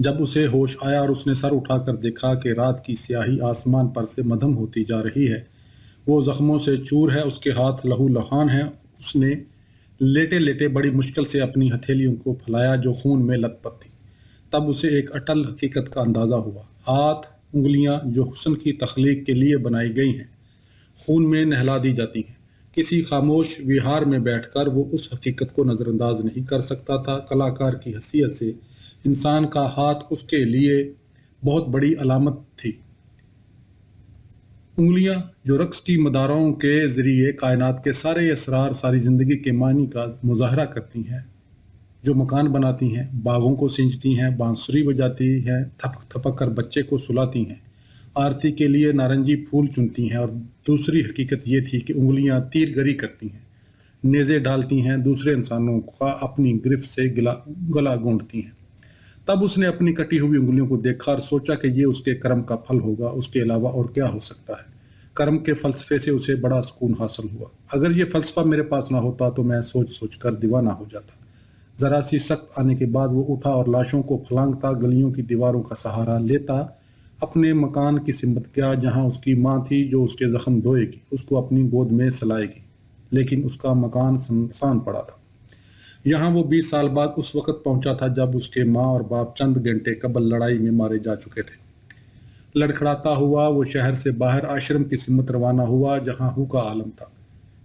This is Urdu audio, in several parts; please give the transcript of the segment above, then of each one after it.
جب اسے ہوش آیا اور اس نے سر اٹھا کر دیکھا کہ رات کی سیاہی آسمان پر سے مدھم ہوتی جا رہی ہے، وہ زخموں سے چور ہے، اس کے ہاتھ لہو لہان ہیں، اس نے لیٹے لیٹے بڑی مشکل سے اپنی ہتھیلیوں کو پھیلایا جو خون میں لت پت تھی۔ تب اسے ایک اٹل حقیقت کا اندازہ ہوا: ہاتھ، انگلیاں جو حسن کی تخلیق کے لیے بنائی گئی ہیں، خون میں نہلا دی جاتی ہیں۔ کسی خاموش وہار میں بیٹھ کر وہ اس حقیقت کو نظر انداز نہیں کر سکتا تھا۔ کلاکار کی حیثیت سے انسان کا ہاتھ اس کے لیے بہت بڑی علامت تھی۔ انگلیاں جو رقص کی مداروں کے ذریعے کائنات کے سارے اسرار، ساری زندگی کے معنی کا مظاہرہ کرتی ہیں، جو مکان بناتی ہیں، باغوں کو سینچتی ہیں، بانسری بجاتی ہیں، تھپک تھپک کر بچے کو سلاتی ہیں، آرتی کے لیے نارنجی پھول چنتی ہیں۔ اور دوسری حقیقت یہ تھی کہ انگلیاں تیر گری کرتی ہیں، نیزے ڈالتی ہیں، دوسرے انسانوں کا اپنی گرفت سے گلا گونڈتی ہیں۔ تب اس نے اپنی کٹی ہوئی انگلیوں کو دیکھا اور سوچا کہ یہ اس کے کرم کا پھل ہوگا، اس کے علاوہ اور کیا ہو سکتا ہے۔ کرم کے فلسفے سے اسے بڑا سکون حاصل ہوا۔ اگر یہ فلسفہ میرے پاس نہ ہوتا تو میں سوچ سوچ کر دیوانہ ہو جاتا۔ ذرا سی سخت آنے کے بعد وہ اٹھا اور لاشوں کو پھلانگتا، گلیوں کی دیواروں کا سہارا لیتا، اپنے مکان کی سمت گیا جہاں اس کی ماں تھی جو اس کے زخم دھوئے گی، اس کو اپنی گود میں سلائے گی۔ لیکن اس کا مکان سنسان پڑا تھا۔ یہاں وہ 20 سال بعد اس وقت پہنچا تھا جب اس کے ماں اور باپ چند گھنٹے قبل لڑائی میں مارے جا چکے تھے۔ لڑکھڑاتا ہوا وہ شہر سے باہر آشرم کی سمت روانہ ہوا جہاں ہو کا عالم تھا۔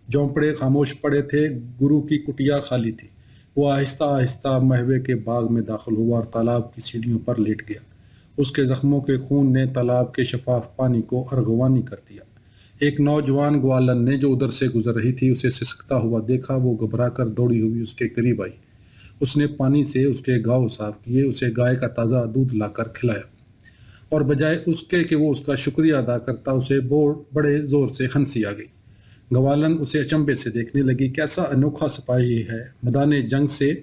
جھونپڑے خاموش پڑے تھے، گرو کی کٹیا خالی تھی۔ وہ آہستہ آہستہ مہوے کے باغ میں داخل ہوا اور تالاب کی سیڑھیوں پر لیٹ گیا۔ اس کے زخموں کے خون نے تالاب کے شفاف پانی کو ارغوانی کر دیا۔ ایک نوجوان گوالن نے جو ادھر سے گزر رہی تھی اسے سسکتا ہوا دیکھا۔ وہ گھبرا کر دوڑی ہوئی اس کے قریب آئی۔ اس نے پانی سے اس کے گھاؤ صاف کیے، اسے گائے کا تازہ دودھ لا کر کھلایا، اور بجائے اس کے کہ وہ اس کا شکریہ ادا کرتا، اسے بڑے زور سے ہنسی آ گئی۔ گوالن اسے اچنبھے سے دیکھنے لگی۔ کیسا انوکھا سپاہی ہے، میدان جنگ سے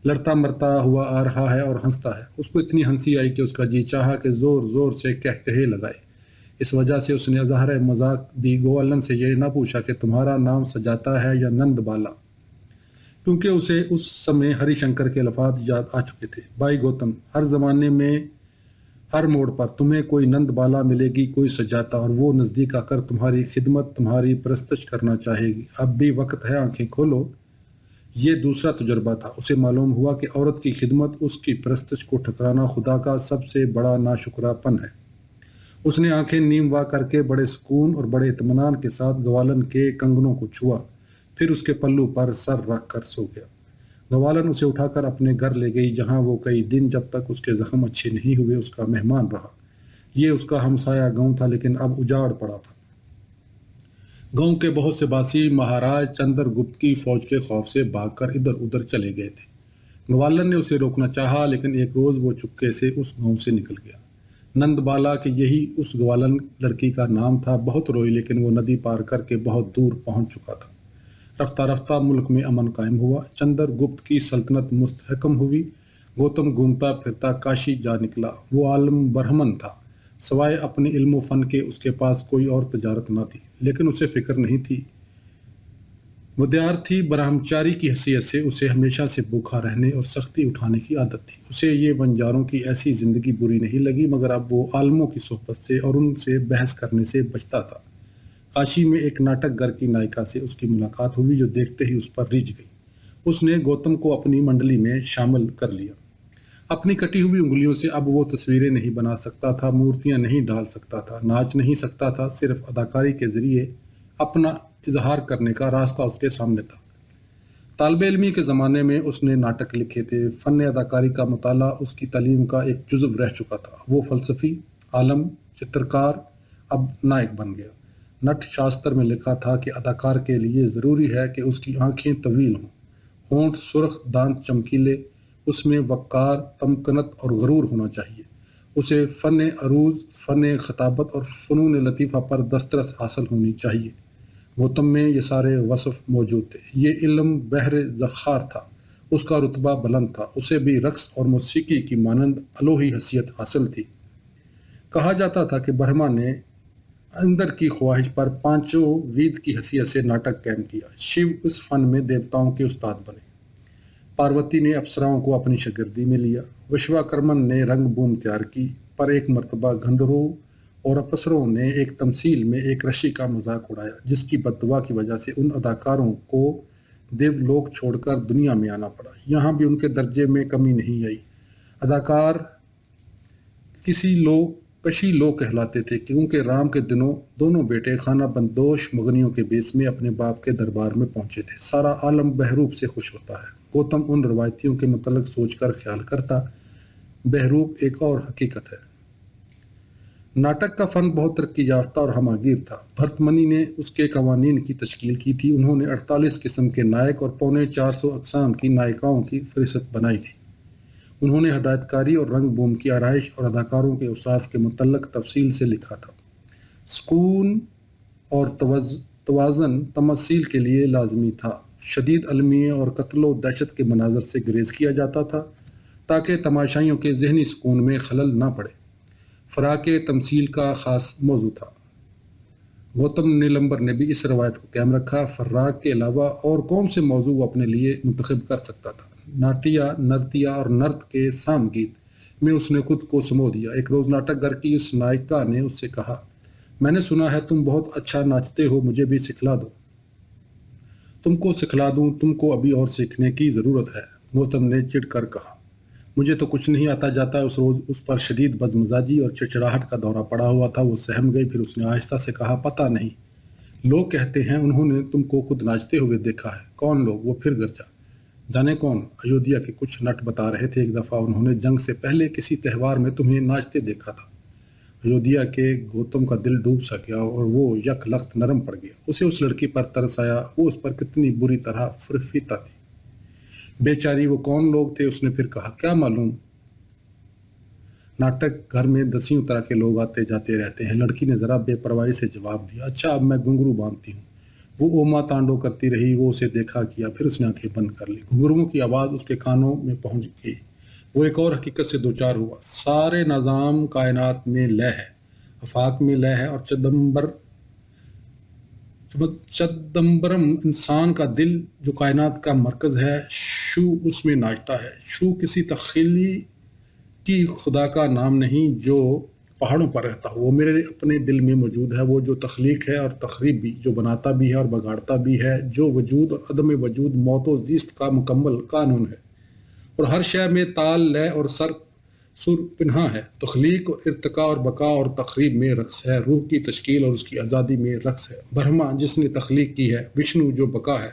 لڑتا مرتا ہوا آ رہا ہے اور ہنستا ہے۔ اس کو اتنی ہنسی آئی کہ اس کا جی چاہا کہ زور زور سے کہے لگائے۔ اس وجہ سے اس نے ظاہر مذاق بھی گوالن سے یہ نہ پوچھا کہ تمہارا نام سجاتا ہے یا نند بالا، کیونکہ اسے اس سمے ہری شنکر کے الفاظ یاد آ چکے تھے: بھائی گوتم، ہر زمانے میں ہر موڑ پر تمہیں کوئی نند بالا ملے گی، کوئی سجاتا، اور وہ نزدیک آ کر تمہاری خدمت، تمہاری پرستش کرنا چاہے گی۔ اب بھی وقت ہے، آنکھیں کھولو۔ یہ دوسرا تجربہ تھا۔ اسے معلوم ہوا کہ عورت کی خدمت، اس کی پرستش کو ٹھکرانا خدا کا سب سے بڑا ناشکرا پن ہے۔ اس نے آنکھیں نیم وا کر کے بڑے سکون اور بڑے اطمینان کے ساتھ گوالن کے کنگنوں کو چھوا، پھر اس کے پلو پر سر رکھ کر سو گیا۔ گوالن اسے اٹھا کر اپنے گھر لے گئی جہاں وہ کئی دن، جب تک اس کے زخم اچھے نہیں ہوئے، اس کا مہمان رہا۔ یہ اس کا ہمسایہ گاؤں تھا، لیکن اب اجاڑ پڑا تھا۔ گاؤں کے بہت سے باسی مہاراج چندر گپت کی فوج کے خوف سے بھاگ کر ادھر ادھر چلے گئے تھے۔ گوالن نے اسے روکنا چاہا، لیکن ایک روز وہ چپکے سے اس گاؤں سے نکل گیا۔ نند بالا کہ یہی اس گوالن لڑکی کا نام تھا، بہت روئی، لیکن وہ ندی پار کر کے بہت دور پہنچ چکا تھا۔ رفتہ رفتہ ملک میں امن قائم ہوا، چندر گپت کی سلطنت مستحکم ہوئی۔ گوتم گھومتا پھرتا کاشی جا نکلا۔ وہ عالم برہمن تھا، سوائے اپنے علم و فن کے اس کے پاس کوئی اور تجارت نہ تھی، لیکن اسے فکر نہیں تھی۔ ودیارتھی برہمچاری کی حیثیت سے اسے ہمیشہ سے بھوکا رہنے اور سختی اٹھانے کی عادت تھی۔ اسے یہ بنجاروں کی ایسی زندگی بری نہیں لگی، مگر اب وہ عالموں کی صحبت سے اور ان سے بحث کرنے سے بچتا تھا۔ کاشی میں ایک ناٹک گھر کی نائکا سے اس کی ملاقات ہوئی جو دیکھتے ہی اس پر رجھ گئی۔ اس نے گوتم کو اپنی منڈلی میں شامل کر لیا۔ اپنی کٹی ہوئی انگلیوں سے اب وہ تصویریں نہیں بنا سکتا تھا، مورتیاں نہیں ڈال سکتا تھا، ناچ نہیں سکتا تھا، صرف اداکاری کے ذریعے اپنا اظہار کرنے کا راستہ اس کے سامنے تھا۔ طالب علمی کے زمانے میں اس نے ناٹک لکھے تھے۔ فن اداکاری کا مطالعہ اس کی تعلیم کا ایک جزو رہ چکا تھا۔ وہ فلسفی، عالم، چترکار، اب نائک بن گیا۔ نٹ شاستر میں لکھا تھا کہ اداکار کے لیے ضروری ہے کہ اس کی آنکھیں طویل ہوں، ہونٹ سرخ، دانت چمکیلے، اس میں وقار، تمکنت اور غرور ہونا چاہیے۔ اسے فن عروض، فن خطابت اور فنون لطیفہ پر دسترس حاصل ہونی چاہیے۔ گوتم میں یہ سارے وصف موجود تھے۔ یہ علم بحر ذخار تھا، اس کا رتبہ بلند تھا، اسے بھی رقص اور موسیقی کی مانند الوہی حیثیت حاصل تھی۔ کہا جاتا تھا کہ برہما نے اندر کی خواہش پر پانچوں وید کی حیثیت سے ناٹک قائم کیا۔ شیو اس فن میں دیوتاؤں کے استاد بنے۔ پاروتی نے اپسراؤں کو اپنی شاگردی میں لیا۔ وشواکرمن نے رنگ بوم تیار کی، پر ایک مرتبہ گندھروں اور اپسروں نے ایک تمثیل میں ایک رشی کا مذاق اڑایا، جس کی بددعا کی وجہ سے ان اداکاروں کو دیو لوک چھوڑ کر دنیا میں آنا پڑا۔ یہاں بھی ان کے درجے میں کمی نہیں آئی۔ اداکار کشی لوگ کہلاتے تھے، کیونکہ رام کے دنوں دونوں بیٹے خانہ بندوش مغنیوں کے بیس میں اپنے باپ کے دربار میں پہنچے تھے۔ سارا عالم بہروپ سے خوش ہوتا ہے۔ گوتم ان روایتوں کے متعلق سوچ کر خیال کرتا، بہروپ ایک اور حقیقت ہے۔ ناٹک کا فن بہت ترقی یافتہ اور ہمہ گیر تھا۔ بھرت منی نے اس کے قوانین کی تشکیل کی تھی۔ انہوں نے 48 قسم کے نائک اور 450 اقسام کی نائکاؤں کی فہرست بنائی تھی۔ انہوں نے ہدایت کاری اور رنگ بوم کی آرائش اور اداکاروں کے اوصاف کے متعلق تفصیل سے لکھا تھا۔ سکون اور توازن تمثیل کے لیے لازمی تھا۔ شدید المیہ اور قتل و دہشت کے مناظر سے گریز کیا جاتا تھا تاکہ تماشائیوں کے ذہنی سکون میں خلل نہ پڑے۔ فراق تمثیل کا خاص موضوع تھا۔ گوتم نیلمبر نے بھی اس روایت کو قائم رکھا۔ فراق کے علاوہ اور کون سے موضوع وہ اپنے لیے منتخب کر سکتا تھا؟ نرتیا اور نرت کے سام گیت میں اس نے خود کو سمو دیا۔ ایک روز ناٹک گھر کی اس نائکا نے اس سے کہا، میں نے سنا ہے تم بہت اچھا ناچتے ہو، مجھے بھی سکھلا دو۔ تم کو سکھلا دوں؟ تم کو ابھی اور سیکھنے کی ضرورت ہے، گوتم نے چڑ کر کہا۔ مجھے تو کچھ نہیں آتا جاتا۔ اس روز اس پر شدید بدمزاجی اور چڑچڑاہٹ کا دورہ پڑا ہوا تھا۔ وہ سہم گئی۔ پھر اس نے آہستہ سے کہا، پتہ نہیں، لوگ کہتے ہیں انہوں نے تم کو خود ناچتے ہوئے دیکھا ہے۔ کون لوگ؟ وہ پھر گرجا۔ جانے کون؟ ایودھیا کے کچھ نٹ بتا رہے تھے، ایک دفعہ انہوں نے جنگ سے پہلے کسی تہوار میں تمہیں ناچتے دیکھا تھا۔ ایودھیا کے گوتم کا دل ڈوب سا گیا اور وہ یک لخت نرم پڑ گیا۔ اسے اس لڑکی پر ترس آیا، وہ اس پر کتنی بری طرح فرفیتا تھی۔ بیچاری، وہ کون لوگ تھے؟ اس نے پھر کہا، کیا معلوم، ناٹک گھر میں دسیوں طرح کے لوگ آتے جاتے رہتے ہیں۔ لڑکی نے ذرا بے پرواہی سے جواب دیا، اچھا اب میں گھنگرو باندھتی ہوں۔ وہ اوما تانڈو کرتی رہی۔ وہ اسے دیکھا کیا، پھر اس نے آنکھیں بند کر لی۔ گھنگروؤں کی آواز اس کے کانوں میں پہنچ گئی۔ وہ ایک اور حقیقت سے دوچار ہوا، سارے نظام کائنات میں لے ہے، آفاق میں لے ہے، اور چدمبرم انسان کا دل جو کائنات کا مرکز ہے، شو اس میں ناچتا ہے۔ شو کسی تخیلی کی خدا کا نام نہیں جو پہاڑوں پر رہتا ہو، وہ میرے اپنے دل میں موجود ہے، وہ جو تخلیق ہے اور تخریب بھی، جو بناتا بھی ہے اور بگاڑتا بھی ہے، جو وجود اور عدم وجود، موت و زیست کا مکمل قانون ہے، اور ہر شے میں تال، لے اور سر پنہاں ہے۔ تخلیق اور ارتقاء اور بقا اور تخریب میں رقص ہے، روح کی تشکیل اور اس کی آزادی میں رقص ہے۔ برہما جس نے تخلیق کی ہے، وشنو جو بقا ہے،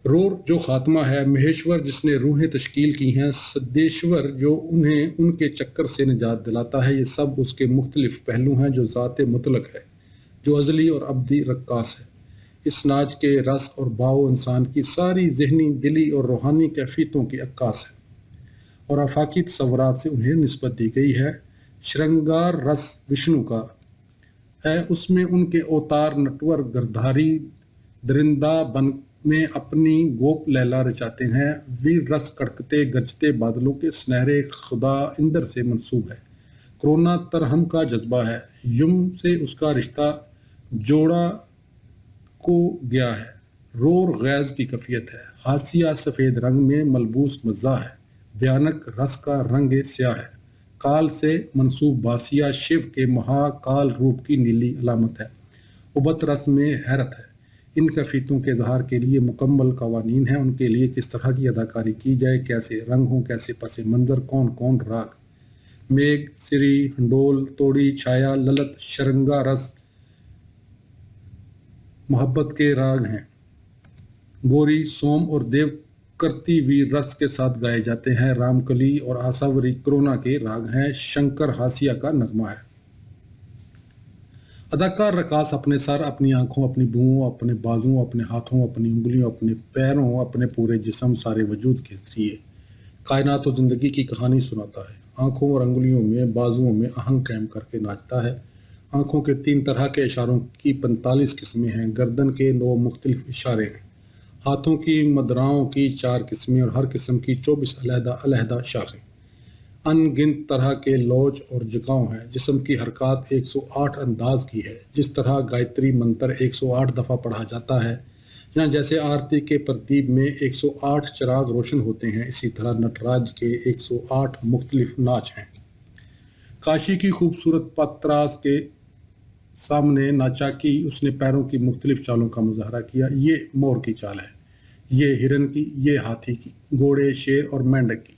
رور جو خاتمہ ہے، مہیشور جس نے روحیں تشکیل کی ہیں، سدیشور جو انہیں ان کے چکر سے نجات دلاتا ہے، یہ سب اس کے مختلف پہلو ہیں جو ذات مطلق ہے، جو ازلی اور ابدی رقاص ہے۔ اس ناچ کے رس اور باؤ انسان کی ساری ذہنی، دلی اور روحانی کیفیتوں کی عکاس ہے، اور آفاقی تصورات سے انہیں نسبت دی گئی ہے۔ شرنگار رس وشنو کا ہے، اس میں ان کے اوتار نٹور گردھاری درندہ بن میں اپنی گوپ لیلا رچاتے ہیں۔ ویر رس کڑکتے گرجتے بادلوں کے سنہرے خدا اندر سے منسوب ہے۔ کرونا ترہم کا جذبہ ہے، یم سے اس کا رشتہ جوڑا کو گیا ہے۔ رور غیظ کی کیفیت ہے، ہاسیہ سفید رنگ میں ملبوس مزاح ہے، بھیانک رس کا رنگ سیاہ ہے۔ کال سے منسوب باسیہ شیو کے مہا کال روپ کی نیلی علامت ہے۔ ابت رس میں حیرت ہے۔ ان کیفیتوں کے اظہار کے لیے مکمل قوانین ہیں، ان کے لیے کس طرح کی اداکاری کی جائے، کیسے رنگ ہوں، کیسے پس منظر، کون کون راگ، میگھ، سری، ہنڈول، توڑی، چھایا، للت، شرنگا رس محبت کے راگ ہیں۔ گوری، سوم اور دیو کرتی ویر رس کے ساتھ گائے جاتے ہیں۔ رام کلی اور آساوری کرونا کے راگ ہیں۔ شنکر ہاسیہ کا نغمہ ہے۔ اداکار رقاص اپنے سر، اپنی آنکھوں، اپنی بوؤں، اپنے بازوؤں، اپنے ہاتھوں، اپنی انگلیوں، اپنے پیروں، اپنے پورے جسم، سارے وجود کے ذریعے کائنات و زندگی کی کہانی سناتا ہے۔ آنکھوں اور انگلیوں میں، بازوؤں میں آہنگ قائم کر کے ناچتا ہے۔ آنکھوں کے 3 طرح کے اشاروں کی 45 قسمیں ہیں۔ گردن کے 9 مختلف اشارے ہیں۔ ہاتھوں کی مدراؤں کی 4 قسمیں اور ہر قسم کی 24 علیحدہ علیحدہ شاخیں۔ ان گنت طرح کے لوچ اور جھکاؤ ہیں۔ جسم کی حرکات 108 انداز کی ہے۔ جس طرح گایتری منتر 108 دفعہ پڑھا جاتا ہے، جہاں جیسے آرتی کے پردیپ میں 108 چراغ روشن ہوتے ہیں، اسی طرح نٹراج کے 108 مختلف ناچ ہیں۔ کاشی کی خوبصورت پتراس کے سامنے ناچا کی اس نے پیروں کی مختلف چالوں کا مظاہرہ کیا۔ یہ مور کی چال ہے، یہ ہرن کی، یہ ہاتھی کی، گھوڑے، شیر اور مینڈک کی۔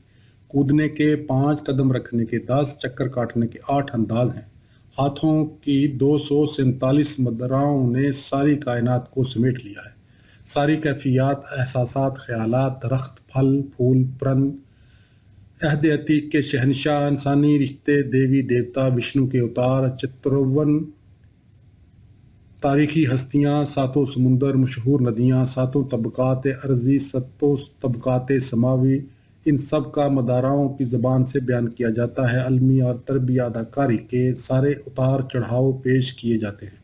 کودنے کے 5 قدم رکھنے کے 10، چکر کاٹنے کے 8 انداز ہیں۔ ہاتھوں کی 247 مدراؤں نے ساری کائنات کو سمیٹ لیا ہے۔ ساری کیفیات، احساسات، خیالات، درخت، پھل، پھول، پرند، عہد عتیق کے شہنشاہ، انسانی رشتے، دیوی دیوتا، وشنو کے اوتار، چترون تاریخی ہستیاں، ساتوں سمندر، مشہور ندیاں، ساتوں طبقات ارضی، ساتوں طبقات سماوی، ان سب کا مداراؤں کی زبان سے بیان کیا جاتا ہے۔ علمی اور طربی اداکاری کے سارے اتار چڑھاؤ پیش کیے جاتے ہیں۔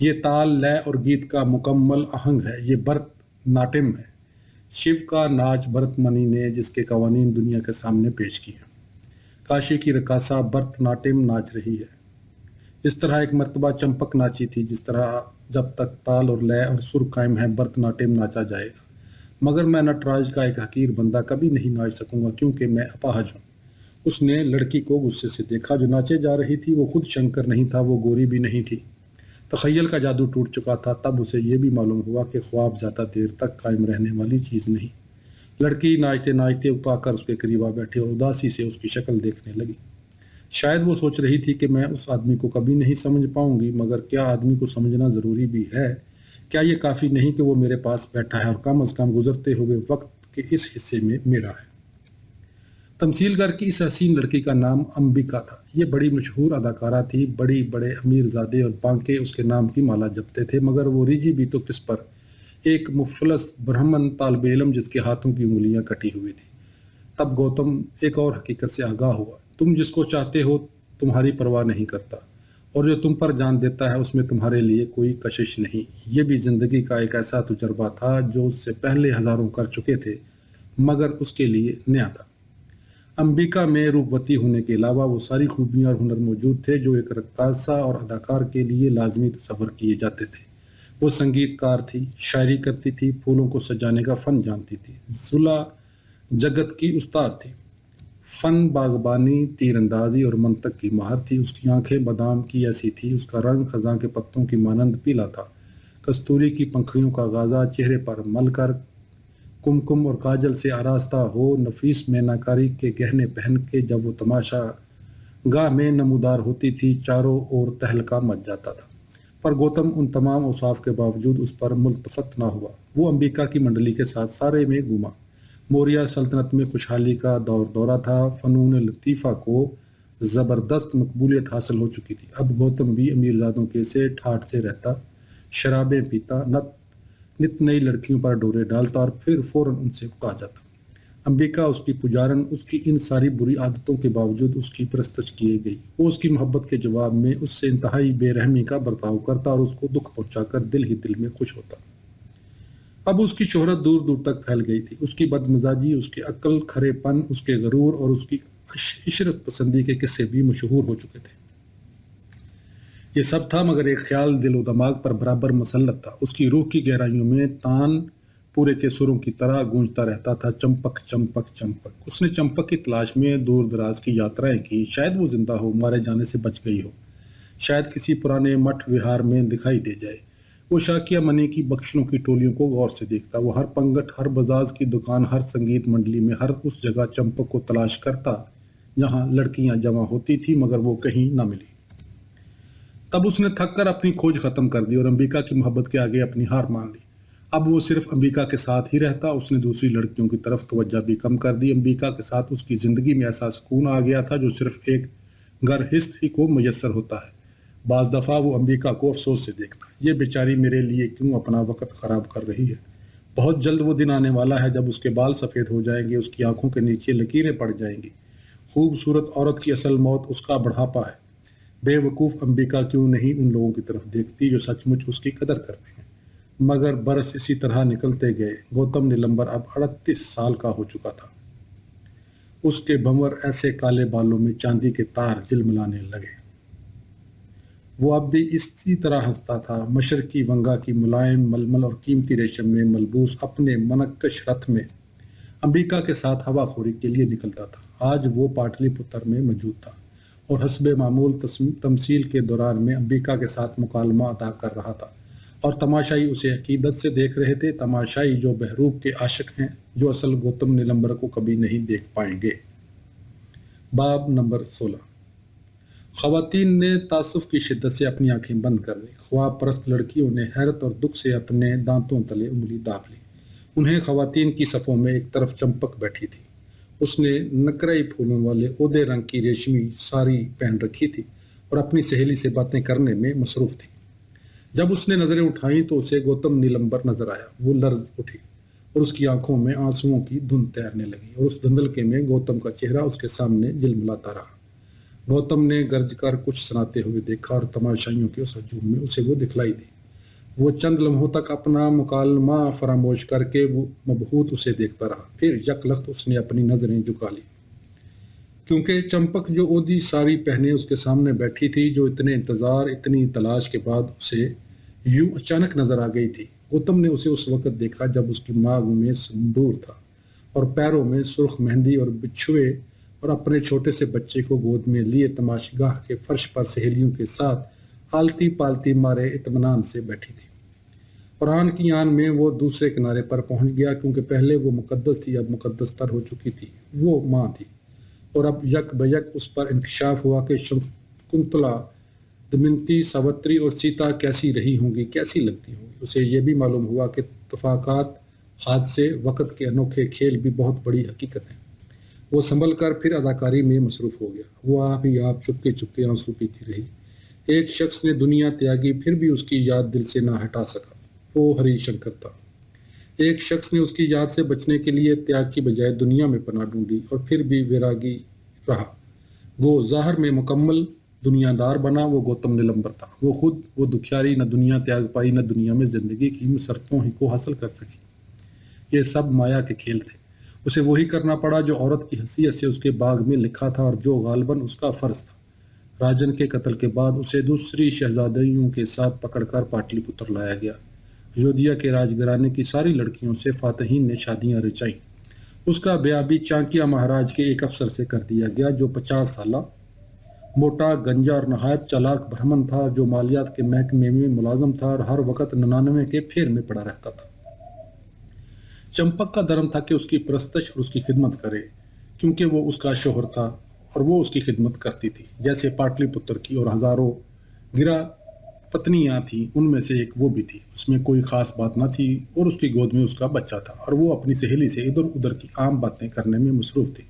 یہ تال، لے اور گیت کا مکمل آہنگ ہے۔ یہ بھرت ناٹیم ہے، شیو کا ناچ بھرت منی نے جس کے قوانین دنیا کے سامنے پیش کیے۔ کاشی کی رقاصہ بھرت ناٹیم ناچ رہی ہے، جس طرح ایک مرتبہ چمپک ناچی تھی، جس طرح جب تک تال اور لے اور سر قائم ہے بھرت ناٹیم ناچا جائے گا۔ مگر میں نٹراج کا ایک حقیر بندہ کبھی نہیں ناچ سکوں گا، کیونکہ میں اپاہج ہوں۔ اس نے لڑکی کو غصے سے دیکھا جو ناچے جا رہی تھی۔ وہ خود شنکر نہیں تھا، وہ گوری بھی نہیں تھی۔ تخیل کا جادو ٹوٹ چکا تھا۔ تب اسے یہ بھی معلوم ہوا کہ خواب زیادہ دیر تک قائم رہنے والی چیز نہیں۔ لڑکی ناچتے ناچتے اکتا کر اس کے قریب آ بیٹھی اور اداسی سے اس کی شکل دیکھنے لگی۔ شاید وہ سوچ رہی تھی کہ میں اس آدمی کو کبھی نہیں سمجھ پاؤں گی، مگر کیا آدمی کو سمجھنا ضروری بھی ہے؟ کیا یہ کافی نہیں کہ وہ میرے پاس بیٹھا ہے اور کم از کم گزرتے ہوئے وقت کے اس حصے میں میرا ہے؟ تمثیل گر کی اس حسین لڑکی کا نام امبیکا تھا۔ یہ بڑی مشہور اداکارہ تھی۔ بڑی بڑے امیر زادے اور بانکے اس کے نام کی مالا جپتے تھے، مگر وہ ریجھی بھی تو کس پر، ایک مفلس برہمن طالب علم جس کے ہاتھوں کی انگلیاں کٹی ہوئی تھی۔ تب گوتم ایک اور حقیقت سے آگاہ ہوا۔ تم جس کو چاہتے ہو تمہاری پرواہ نہیں کرتا، اور جو تم پر جان دیتا ہے اس میں تمہارے لیے کوئی کشش نہیں۔ یہ بھی زندگی کا ایک ایسا تجربہ تھا جو اس سے پہلے ہزاروں کر چکے تھے، مگر اس کے لیے نیا تھا۔ امبیکا میں روپوتی ہونے کے علاوہ وہ ساری خوبیاں اور ہنر موجود تھے جو ایک رقاصہ اور اداکار کے لیے لازمی تصور کیے جاتے تھے۔ وہ سنگیت کار تھی، شاعری کرتی تھی، پھولوں کو سجانے کا فن جانتی تھی، ضلع جگت کی استاد تھی۔ فن باغبانی، تیر اندازی اور منطق کی ماہر تھی۔ اس کی آنکھیں بادام کی ایسی تھی، اس کا رنگ خزاں کے پتوں کی مانند پیلا تھا۔ کستوری کی پنکھڑیوں کا غازہ چہرے پر مل کر کمکم اور کاجل سے آراستہ ہو، نفیس میناکاری کے گہنے پہن کے جب وہ تماشا گاہ میں نمودار ہوتی تھی، چاروں اور تہلکہ مچ جاتا تھا۔ پر گوتم ان تمام اوصاف کے باوجود اس پر ملتفت نہ ہوا۔ وہ امبیکا کی منڈلی کے ساتھ سارے میں گھوما۔ موریہ سلطنت میں خوشحالی کا دور دورہ تھا۔ فنون لطیفہ کو زبردست مقبولیت حاصل ہو چکی تھی۔ اب گوتم بھی امیرزادوں کے سے ٹھاٹھ سے رہتا، شرابیں پیتا، نت نئی لڑکیوں پر ڈورے ڈالتا اور پھر فوراً ان سے اکتا جاتا۔ امبیکا اس کی پجارن، اس کی ان ساری بری عادتوں کے باوجود اس کی پرستش کی گئی۔ وہ اس کی محبت کے جواب میں اس سے انتہائی بے رحمی کا برتاؤ کرتا اور اس کو دکھ پہنچا کر دل ہی دل میں خوش ہوتا۔ اب اس کی شہرت دور دور تک پھیل گئی تھی۔ اس کی بد مزاجی، اس کے عقل کھرے پن، اس کے غرور اور اس کی عشرت پسندی کے قصے بھی مشہور ہو چکے تھے۔ یہ سب تھا، مگر ایک خیال دل و دماغ پر برابر مسلط تھا۔ اس کی روح کی گہرائیوں میں تان پورے کے سروں کی طرح گونجتا رہتا تھا، چمپک چمپک چمپک۔ اس نے چمپک کی تلاش میں دور دراز کی یاترائیں کی۔ شاید وہ زندہ ہو، مارے جانے سے بچ گئی ہو، شاید کسی پرانے مٹھ وہار میں دکھائی دے جائے۔ وہ شاکیہ منی کی بخشنوں کی ٹولیوں کو غور سے دیکھتا۔ وہ ہر پنگٹ، ہر بزاز کی دکان، ہر سنگیت منڈلی میں، ہر اس جگہ چمپک کو تلاش کرتا جہاں لڑکیاں جمع ہوتی تھیں، مگر وہ کہیں نہ ملی۔ تب اس نے تھک کر اپنی کھوج ختم کر دی اور امبیکا کی محبت کے آگے اپنی ہار مان لی۔ اب وہ صرف امبیکا کے ساتھ ہی رہتا۔ اس نے دوسری لڑکیوں کی طرف توجہ بھی کم کر دی۔ امبیکا کے ساتھ اس کی زندگی میں ایسا سکون آ گیا تھا جو صرف ایک گرہست ہی کو میسر ہوتا ہے۔ بعض دفعہ وہ امبیکا کو افسوس سے دیکھتا، یہ بیچاری میرے لیے کیوں اپنا وقت خراب کر رہی ہے۔ بہت جلد وہ دن آنے والا ہے جب اس کے بال سفید ہو جائیں گے، اس کی آنکھوں کے نیچے لکیریں پڑ جائیں گی۔ خوبصورت عورت کی اصل موت اس کا بڑھاپا ہے۔ بے وقوف امبیکا کیوں نہیں ان لوگوں کی طرف دیکھتی جو سچ مچ اس کی قدر کرتے ہیں؟ مگر برس اسی طرح نکلتے گئے۔ گوتم نیلمبر اب 38 سال کا ہو چکا تھا۔ اس کے بھنور ایسے کالے بالوں میں چاندی کے تار جلملانے لگے۔ وہ اب بھی اسی طرح ہنستا تھا، مشرقی ونگا کی ملائم ململ اور قیمتی ریشم میں ملبوس اپنے منقش رتھ میں امبیکا کے ساتھ ہوا خوری کے لیے نکلتا تھا۔ آج وہ پاٹلی پتر میں موجود تھا اور حسب معمول تمثیل کے دوران میں امبیکا کے ساتھ مکالمہ ادا کر رہا تھا، اور تماشائی اسے عقیدت سے دیکھ رہے تھے، تماشائی جو بہروپ کے عاشق ہیں، جو اصل گوتم نیلمبر کو کبھی نہیں دیکھ پائیں گے۔ باب نمبر 16۔ خواتین نے تعصب کی شدت سے اپنی آنکھیں بند کر لیں۔ خواب پرست لڑکیوں نے حیرت اور دکھ سے اپنے دانتوں تلے انگلی داب لی۔ انہیں خواتین کی صفوں میں ایک طرف چمپک بیٹھی تھی۔ اس نے نقرئی پھولوں والے عودے رنگ کی ریشمی ساری پہن رکھی تھی اور اپنی سہیلی سے باتیں کرنے میں مصروف تھی۔ جب اس نے نظریں اٹھائیں تو اسے گوتم نیلمبر نظر آیا۔ وہ لرز اٹھی اور اس کی آنکھوں میں آنسوؤں کی دھند تیرنے لگی، اور اس دھندلکے میں گوتم کا چہرہ اس کے سامنے جلملاتا رہا۔ گوتم نے گرج کر کچھ سناتے ہوئے دیکھا اور تماشائیوں کے اس ہجوم میں اسے وہ دکھلائی دی۔ وہ چند لمحوں تک اپنا مکالمہ فراموش کر کے وہ مبہوت اسے دیکھتا رہا، پھر یک لخت اس نے اپنی نظریں جھکا لی، کیونکہ چمپک جو عودی ساری پہنے اس کے سامنے بیٹھی تھی، جو اتنے انتظار اتنی تلاش کے بعد اسے یوں اچانک نظر آ گئی تھی۔ گوتم نے اسے اس وقت دیکھا جب اس کی مانگ میں سندور تھا اور پیروں میں سرخ مہندی اور بچھوے، اور اپنے چھوٹے سے بچے کو گود میں لیے تماشگاہ کے فرش پر سہیلیوں کے ساتھ آلتی پالتی مارے اطمینان سے بیٹھی تھی۔ اور آن کی آن میں وہ دوسرے کنارے پر پہنچ گیا، کیونکہ پہلے وہ مقدس تھی، اب مقدس تر ہو چکی تھی۔ وہ ماں تھی، اور اب یک بیک اس پر انکشاف ہوا کہ شکنتلا، دمنتی، ساوتری اور سیتا کیسی رہی ہوں گی، کیسی لگتی ہوں گی۔ اسے یہ بھی معلوم ہوا کہ اتفاقات، حادثے، وقت کے انوکھے کھیل بھی بہت بڑی حقیقت ہیں۔ وہ سنبھل کر پھر اداکاری میں مصروف ہو گیا۔ وہ آپ ہی آپ چپکے چپکے آنسو پیتی رہی۔ ایک شخص نے دنیا تیاگی، پھر بھی اس کی یاد دل سے نہ ہٹا سکا، وہ ہری شنکر تھا۔ ایک شخص نے اس کی یاد سے بچنے کے لیے تیاگ کی بجائے دنیا میں پناہ ڈھونڈی، اور پھر بھی ویراگی رہا۔ وہ ظاہر میں مکمل دنیا دار بنا، وہ گوتم نیلمبر تھا۔ وہ خود وہ دکھیاری نہ دنیا تیاگ پائی، نہ دنیا میں زندگی کی مسرتوں ہی کو حاصل کر سکی۔ یہ سب مایا کے کھیل تھے۔ اسے وہی کرنا پڑا جو عورت کی حیثیت سے اس کے باغ میں لکھا تھا، اور جو غالباً اس کا فرض تھا۔ راجن کے قتل کے بعد اسے دوسری شہزادیوں کے ساتھ پکڑ کر پاٹلی پتر لایا گیا۔ ایودھیا کے راج گھرانے کی ساری لڑکیوں سے فاتحین نے شادیاں رچائیں۔ اس کا بیاہ بھی چانکیہ مہاراج کے ایک افسر سے کر دیا گیا، جو 50 سالہ موٹا گنجا اور نہایت چالاک برہمن تھا، جو مالیات کے محکمے میں ملازم تھا اور ہر وقت 99 کے پھیر میں پڑا رہتا تھا۔ چمپک کا دھرم تھا کہ اس کی پرستش اور اس کی خدمت کرے، کیونکہ وہ اس کا شوہر تھا اور وہ اس کی خدمت کرتی تھی، جیسے پاٹلی پتر کی اور ہزاروں گرا پتنیاں تھیں، ان میں سے ایک وہ بھی تھی۔ اس میں کوئی خاص بات نہ تھی، اور اس کی گود میں اس کا بچہ تھا، اور وہ اپنی سہیلی سے ادھر ادھر کی عام باتیں کرنے میں مصروف تھی۔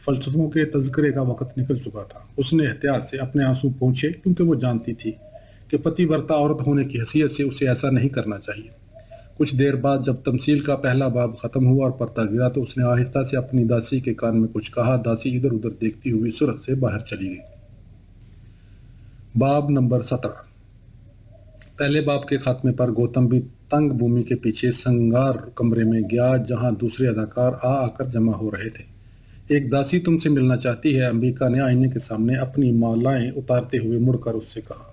فلسفوں کے تذکرے کا وقت نکل چکا تھا۔ اس نے احتیاط سے اپنے آنسو پونچھے، کیونکہ وہ جانتی تھی کہ پتی ورتا عورت ہونے کی حیثیت سے اسے ایسا نہیں کرنا چاہیے۔ کچھ دیر بعد جب تمثیل کا پہلا باب ختم ہوا اور پردہ گرا تو اس نے آہستہ سے اپنی داسی کے کان میں کچھ کہا۔ داسی ادھر ادھر دیکھتی ہوئی سرخ سے باہر چلی گئی۔ باب نمبر 17۔ پہلے باب کے خاتمے پر گوتم بھی تنگ بھومی کے پیچھے سنگار کمرے میں گیا، جہاں دوسرے اداکار آ کر جمع ہو رہے تھے۔ ایک داسی تم سے ملنا چاہتی ہے، امبیکا نے آئینے کے سامنے اپنی مالائیں اتارتے ہوئے مڑ کر اس سے کہا۔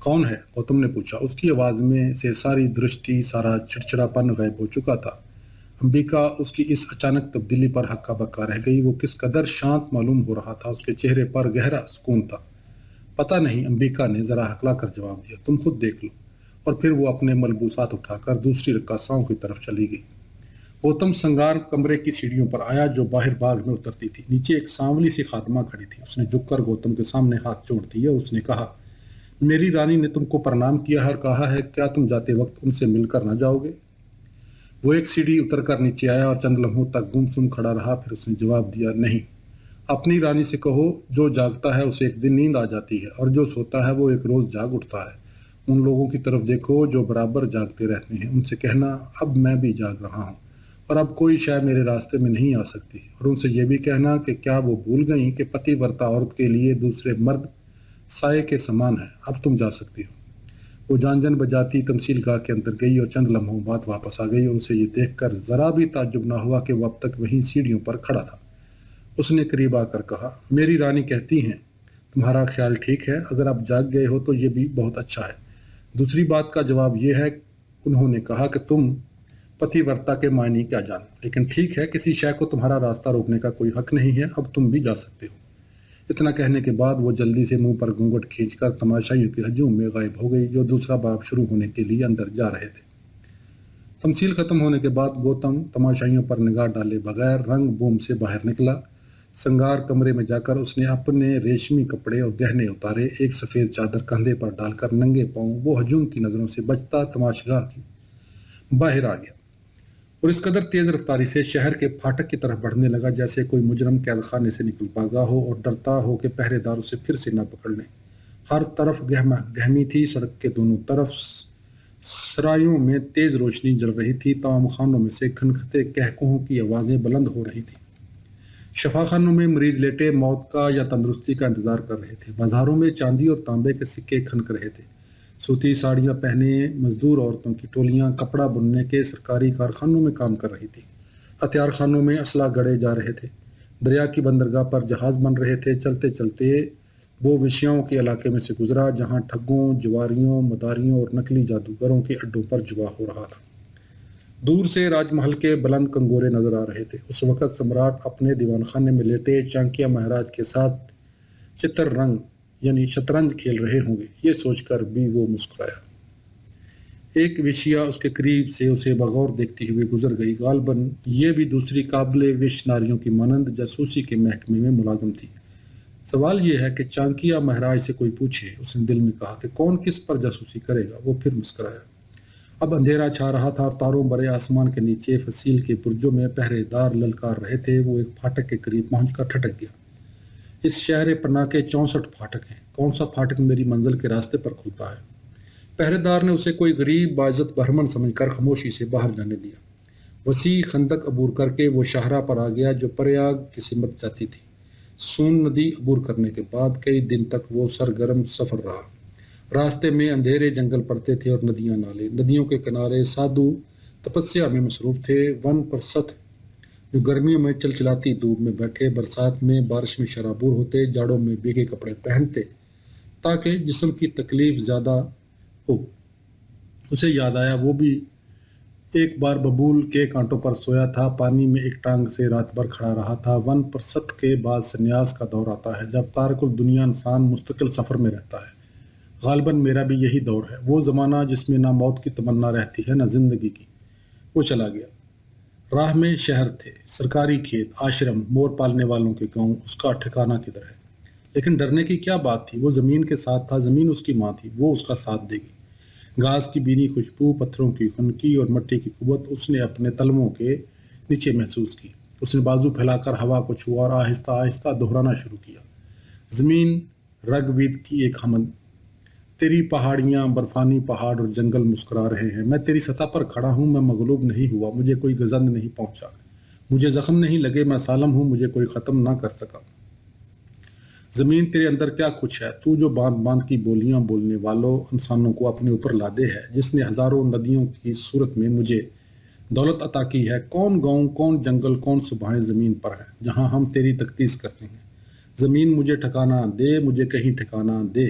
کون ہے؟ گوتم نے پوچھا۔ اس کی آواز میں سے ساری درشٹی، سارا چڑچڑاپن غائب ہو چکا تھا۔ امبیکا اس کی اس اچانک تبدیلی پر ہکا بکا رہ گئی۔ وہ کس قدر شانت معلوم ہو رہا تھا، اس کے چہرے پر گہرا سکون تھا۔ پتہ نہیں، امبیکا نے ذرا ہکلا کر جواب دیا، تم خود دیکھ لو۔ اور پھر وہ اپنے ملبوسات اٹھا کر دوسری رقاصاؤں کی طرف چلی گئی۔ گوتم سنگار کمرے کی سیڑھیوں پر آیا، جو باہر باغ میں اترتی تھی۔ نیچے ایک سانولی سی خادمہ کھڑی تھی۔ اس نے جھک کر گوتم کے سامنے ہاتھ جوڑ دیے اور اس نے کہا، میری رانی نے تم کو پرنام کیا ہے اور کہا ہے، کیا تم جاتے وقت ان سے مل کر نہ جاؤ گے؟ وہ ایک سیڑھی اتر کر نیچے آیا اور چند لمحوں تک گم سم کھڑا رہا، پھر اس نے جواب دیا، نہیں۔ اپنی رانی سے کہو، جو جاگتا ہے اسے ایک دن نیند آ جاتی ہے، اور جو سوتا ہے وہ ایک روز جاگ اٹھتا ہے۔ ان لوگوں کی طرف دیکھو جو برابر جاگتے رہتے ہیں، ان سے کہنا، اب میں بھی جاگ رہا ہوں اور اب کوئی شے میرے راستے میں نہیں آ سکتی۔ اور ان سے یہ بھی کہنا کہ کیا وہ بھول گئیں کہ پتی ورتا عورت کے لیے دوسرے مرد سائے کے سامان ہے۔ اب تم جا سکتی ہو۔ وہ جان جان بجاتی تمثیل گاہ کے اندر گئی اور چند لمحوں بعد واپس آ گئی، اور اسے یہ دیکھ کر ذرا بھی تعجب نہ ہوا کہ وہ اب تک وہیں سیڑھیوں پر کھڑا تھا۔ اس نے قریب آ کر کہا، میری رانی کہتی ہیں تمہارا خیال ٹھیک ہے، اگر آپ جاگ گئے ہو تو یہ بھی بہت اچھا ہے۔ دوسری بات کا جواب یہ ہے، انہوں نے کہا کہ تم پتی ورتا کے معنی کیا جانو، لیکن ٹھیک ہے، کسی شے کو تمہارا راستہ روکنے کا کوئی حق نہیں ہے، اب تم بھی جا سکتے ہو۔ اتنا کہنے کے بعد وہ جلدی سے منہ پر گھونگھٹ کھینچ کر تماشائیوں کے ہجوم میں غائب ہو گئی جو دوسرا باب شروع ہونے کے لیے اندر جا رہے تھے۔ تمثیل ختم ہونے کے بعد گوتم تماشائیوں پر نگاہ ڈالے بغیر رنگ بوم سے باہر نکلا۔ سنگار کمرے میں جا کر اس نے اپنے ریشمی کپڑے اور گہنے اتارے، ایک سفید چادر کندھے پر ڈال کر ننگے پاؤں وہ ہجوم کی نظروں سے بچتا تماشگاہ کی باہر آ گیا، اور اس قدر تیز رفتاری سے شہر کے پھاٹک کی طرف بڑھنے لگا جیسے کوئی مجرم قید خانے سے نکل بھاگا ہو اور ڈرتا ہو کہ پہرے دار اسے پھر سے نہ پکڑ لیں۔ ہر طرف گہمی تھی، سڑک کے دونوں طرف سرایوں میں تیز روشنی جل رہی تھی، تمام خانوں میں سے کھنکھتے قہقہوں کی آوازیں بلند ہو رہی تھیں۔ شفا خانوں میں مریض لیٹے موت کا یا تندرستی کا انتظار کر رہے تھے۔ بازاروں میں چاندی اور تانبے کے سکے کھنک رہے تھے۔ سوتی ساڑیاں پہنے مزدور عورتوں کی ٹولیاں کپڑا بننے کے سرکاری کارخانوں میں کام کر رہی تھی۔ ہتھیار خانوں میں اسلحہ گڑے جا رہے تھے۔ دریا کی بندرگاہ پر جہاز بن رہے تھے۔ چلتے چلتے وہ وشیاؤں کے علاقے میں سے گزرا جہاں ٹھگوں، جواریوں، مداریوں اور نقلی جادوگروں کے اڈوں پر جوا ہو رہا تھا۔ دور سے راج محل کے بلند کنگورے نظر آ رہے تھے۔ اس وقت سمراٹ اپنے دیوان خانے میں لیٹے چانکیہ مہاراج کے ساتھ چتر رنگ یعنی شطرنج کھیل رہے ہوں گے، یہ سوچ کر بھی وہ مسکرایا۔ ایک وشیا اس کے قریب سے اسے بغور دیکھتی ہوئی گزر گئی، غالباً یہ بھی دوسری قابل وش ناریوں کی مانند جاسوسی کے محکمے میں ملازم تھی۔ سوال یہ ہے کہ چانکیہ مہاراج سے کوئی پوچھے، اس نے دل میں کہا، کہ کون کس پر جاسوسی کرے گا؟ وہ پھر مسکرایا۔ اب اندھیرا چھا رہا تھا اور تاروں بھرے آسمان کے نیچے فصیل کے برجوں میں پہرے دار للکار رہے تھے۔ وہ ایک پھاٹک کے قریب پہنچ کر ٹھٹک گیا۔ اس شہر پناہ کے 64 پھاٹک ہیں، کون سا پھاٹک میری منزل کے راستے پر کھلتا ہے؟ پہرے دار نے اسے کوئی غریب باعزت برہمن سمجھ کر خاموشی سے باہر جانے دیا۔ وسیع خندق عبور کر کے وہ شاہراہ پر آ گیا جو پریاگ کی سمت جاتی تھی۔ سون ندی عبور کرنے کے بعد کئی دن تک وہ سرگرم سفر رہا۔ راستے میں اندھیرے جنگل پڑتے تھے اور ندیاں نالے۔ ندیوں کے کنارے سادھو تپسیا میں مصروف تھے، ون پرست جو گرمیوں میں چلچلاتی دھوپ میں بیٹھے، برسات میں بارش میں شرابور ہوتے، جاڑوں میں بھیگے کپڑے پہنتے تاکہ جسم کی تکلیف زیادہ ہو۔ اسے یاد آیا وہ بھی ایک بار ببول کے کانٹوں پر سویا تھا، پانی میں ایک ٹانگ سے رات بھر کھڑا رہا تھا۔ ون پرست کے بعد سنیاس کا دور آتا ہے جب تارک الدنیا انسان مستقل سفر میں رہتا ہے۔ غالباً میرا بھی یہی دور ہے، وہ زمانہ جس میں نہ موت کی تمنا رہتی ہے نہ زندگی کی۔ وہ چلا گیا۔ راہ میں شہر تھے، سرکاری کھیت، آشرم، مور پالنے والوں کے گاؤں، اس کا ٹھکانہ کدھر ہے؟ لیکن ڈرنے کی کیا بات تھی؟ وہ زمین کے ساتھ تھا، زمین اس کی ماں تھی، وہ اس کا ساتھ دے گی۔ گھاس کی بینی خوشبو، پتھروں کی خنکی اور مٹی کی قوت اس نے اپنے تلووں کے نیچے محسوس کی۔ اس نے بازو پھیلا کر ہوا کو چھوا اور آہستہ آہستہ دہرانا شروع کیا۔ زمین رگ وید کی ایک حمد، تیری پہاڑیاں، برفانی پہاڑ اور جنگل مسکرا رہے ہیں۔ میں تیری سطح پر کھڑا ہوں، میں مغلوب نہیں ہوا، مجھے کوئی گزند نہیں پہنچا، مجھے زخم نہیں لگے، میں سالم ہوں، مجھے کوئی ختم نہ کر سکا۔ زمین تیرے اندر کیا کچھ ہے؟ تو جو باندھ باندھ کی بولیاں بولنے والوں انسانوں کو اپنے اوپر لادے ہے، جس نے ہزاروں ندیوں کی صورت میں مجھے دولت عطا کی ہے۔ کون گاؤں، کون جنگل، کون صبحیں زمین پر ہیں جہاں ہم تیری تقدیس کرتے ہیں؟ زمین مجھے ٹھکانہ دے، مجھے کہیں ٹھکانہ دے۔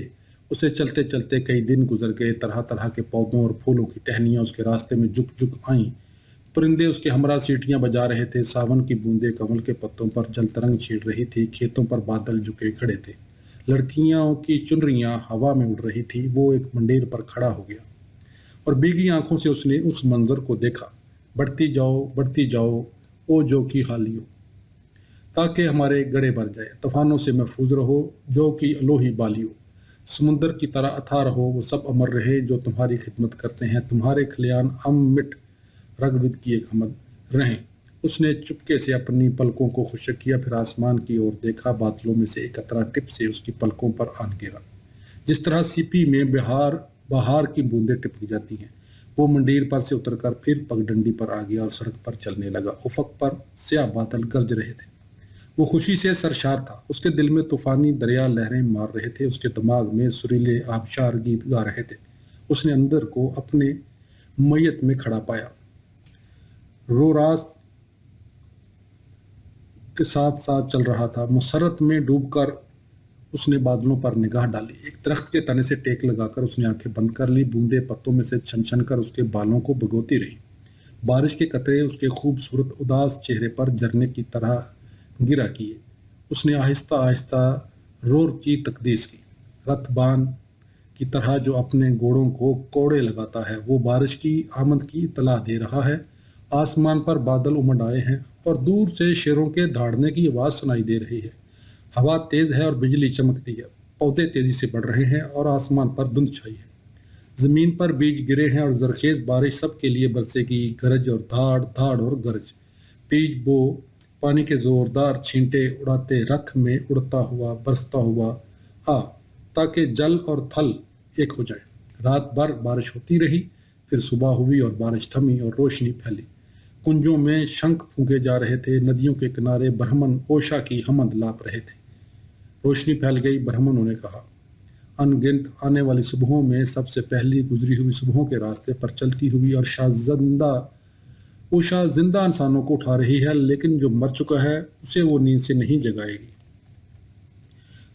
اسے چلتے چلتے کئی دن گزر گئے، طرح طرح کے پودوں اور پھولوں کی ٹہنیاں اس کے راستے میں جھک جھک آئیں، پرندے اس کے ہمراہ سیٹیاں بجا رہے تھے، ساون کی بوندیں کنول کے پتوں پر جل ترنگ چھیڑ رہی تھی، کھیتوں پر بادل جھکے کھڑے تھے، لڑکیاں کی چنریاں ہوا میں اڑ رہی تھی۔ وہ ایک منڈیر پر کھڑا ہو گیا اور بھیگی آنکھوں سے اس نے اس منظر کو دیکھا۔ بڑھتی جاؤ او جو کی حالیو، تاکہ ہمارے گڑے بھر جائے، طوفانوں سے محفوظ رہو جو کی الوہی بالیو، سمندر کی طرح اتھا رہو، وہ سب امر رہے جو تمہاری خدمت کرتے ہیں، تمہارے کھلیان مٹ رگود کی ایک حمد رہیں۔ اس نے چپکے سے اپنی پلکوں کو خشک کیا، پھر آسمان کی اور دیکھا، بادلوں میں سے ایک قطرہ ٹپ سے اس کی پلکوں پر آن گرا، جس طرح سیپی میں بہار کی بوندیں ٹپک جاتی ہیں۔ وہ منڈیر پر سے اتر کر پھر پگڈنڈی پر آ گیا اور سڑک پر چلنے لگا۔ افق پر سیاہ بادل گرج رہے تھے، وہ خوشی سے سرشار تھا، اس کے دل میں طوفانی دریا لہریں مار رہے تھے، اس کے دماغ میں سریلے آبشار گیت گا رہے تھے۔ اس نے اندر کو اپنے میت میں کھڑا پایا، رو راس کے ساتھ ساتھ چل رہا تھا، مسرت میں ڈوب کر اس نے بادلوں پر نگاہ ڈالی، ایک درخت کے تنے سے ٹیک لگا کر اس نے آنکھیں بند کر لی، بوندیں پتوں میں سے چھن چھن کر اس کے بالوں کو بھگوتی رہی، بارش کے قطرے اس کے خوبصورت اداس چہرے پر جھرنے کی طرح گرا کیے۔ اس نے آہستہ آہستہ رور کی تقدیس کی، رتھ بان کی طرح جو اپنے گھوڑوں کو کوڑے لگاتا ہے، وہ بارش کی آمد کی اطلاع دے رہا ہے۔ آسمان پر بادل امڈ آئے ہیں اور دور سے شیروں کے دھاڑنے کی آواز سنائی دے رہی ہے۔ ہوا تیز ہے اور بجلی چمکتی ہے، پودے تیزی سے بڑھ رہے ہیں اور آسمان پر دھند چھائی ہے۔ زمین پر بیج گرے ہیں اور زرخیز بارش سب کے لیے برسے گی، گرج اور دھاڑ، دھاڑ اور گرج، پیج بو، پانی کے زوردار چھینٹے اڑاتے رتھ میں اڑتا ہوا برستا ہوا آ، تاکہ جل اور تھل ایک ہو جائے۔ رات بھر بارش ہوتی رہی، پھر صبح ہوئی اور بارش تھمی اور روشنی پھیلی۔ کنجوں میں شنکھ پھونکے جا رہے تھے، ندیوں کے کنارے برہمن اوشا کی حمد لاپ رہے تھے۔ روشنی پھیل گئی، برہمنوں نے کہا۔ ان گنت آنے والی صبحوں میں سب سے پہلی گزری ہوئی صبحوں کے راستے پر چلتی ہوئی اور اوشا زندہ انسانوں کو اٹھا رہی ہے، لیکن جو مر چکا ہے اسے وہ نیند سے نہیں جگائے گی۔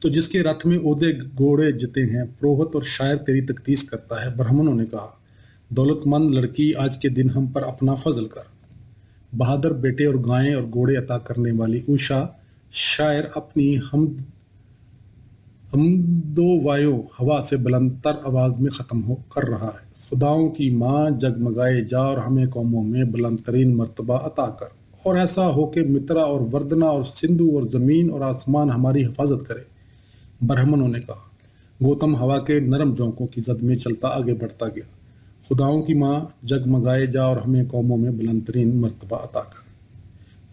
تو جس کے رتھ میں عہدے گھوڑے جتے ہیں، پروہت اور شاعر تیری تقدیس کرتا ہے۔ برہمنوں نے کہا، دولت مند لڑکی، آج کے دن ہم پر اپنا فضل کر۔ بہادر بیٹے اور گائیں اور گھوڑے عطا کرنے والی اوشا، شاعر اپنی حمد و وایوں ہوا سے بلند تر آواز میں ختم کر رہا ہے۔ خداؤں کی ماں، جگمگائے جا اور ہمیں قوموں میں بلند ترین مرتبہ عطا کر، اور ایسا ہو کہ مترا اور وردنا اور سندھو اور زمین اور آسمان ہماری حفاظت کرے۔ برہمنوں نے کہا۔ گوتم ہوا کے نرم جھونکوں کی زد میں چلتا آگے بڑھتا گیا۔ خداؤں کی ماں، جگمگائے جا اور ہمیں قوموں میں بلند ترین مرتبہ عطا کر۔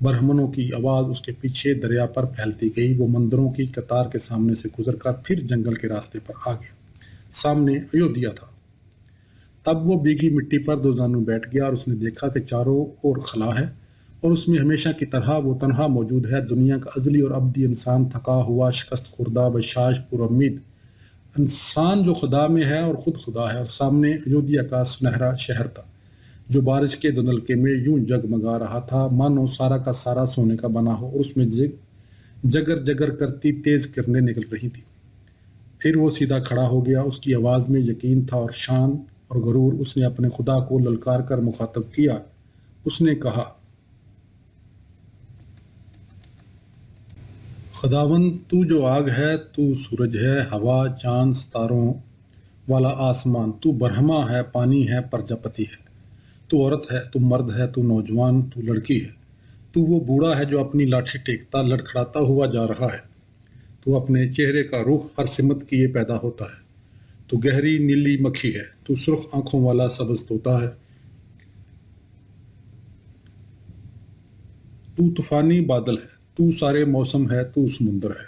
برہمنوں کی آواز اس کے پیچھے دریا پر پھیلتی گئی۔ وہ مندروں کی قطار کے سامنے سے گزر کر پھر جنگل کے راستے پر آ گیا۔ سامنے ایودھیا تھا۔ تب وہ بھیگی مٹی پر دو زانو بیٹھ گیا اور اس نے دیکھا کہ چاروں اور خلا ہے اور اس میں ہمیشہ کی طرح وہ تنہا موجود ہے، دنیا کا ازلی اور ابدی انسان، تھکا ہوا، شکست خوردہ، بشاش، پر امید انسان جو خدا میں ہے اور خود خدا ہے۔ اور سامنے ایودھیا کا سنہرا شہر تھا، جو بارش کے دھندلکے میں یوں جگمگا رہا تھا مانو سارا کا سارا سونے کا بنا ہو، اور اس میں جگر جگر کرتی تیز کرنیں نکل رہی تھی۔ پھر وہ سیدھا کھڑا ہو گیا، اس کی آواز میں یقین تھا اور شان اور غرور۔ اس نے اپنے خدا کو للکار کر مخاطب کیا۔ اس نے کہا، خداوند، تو جو آگ ہے، تو سورج ہے، ہوا، چاند، ستاروں والا آسمان، تو برہما ہے، پانی ہے، پرجاپتی ہے، تو عورت ہے، تو مرد ہے، تو نوجوان، تو لڑکی ہے، تو وہ بوڑھا ہے جو اپنی لاٹھی ٹیکتا لڑکھڑاتا ہوا جا رہا ہے، تو اپنے چہرے کا رخ ہر سمت کیے پیدا ہوتا ہے، تو گہری نیلی مکھی ہے، تو سرخ آنکھوں والا سبز طوطا ہے، تو طوفانی بادل ہے، تو سارے موسم ہے، تو سمندر ہے۔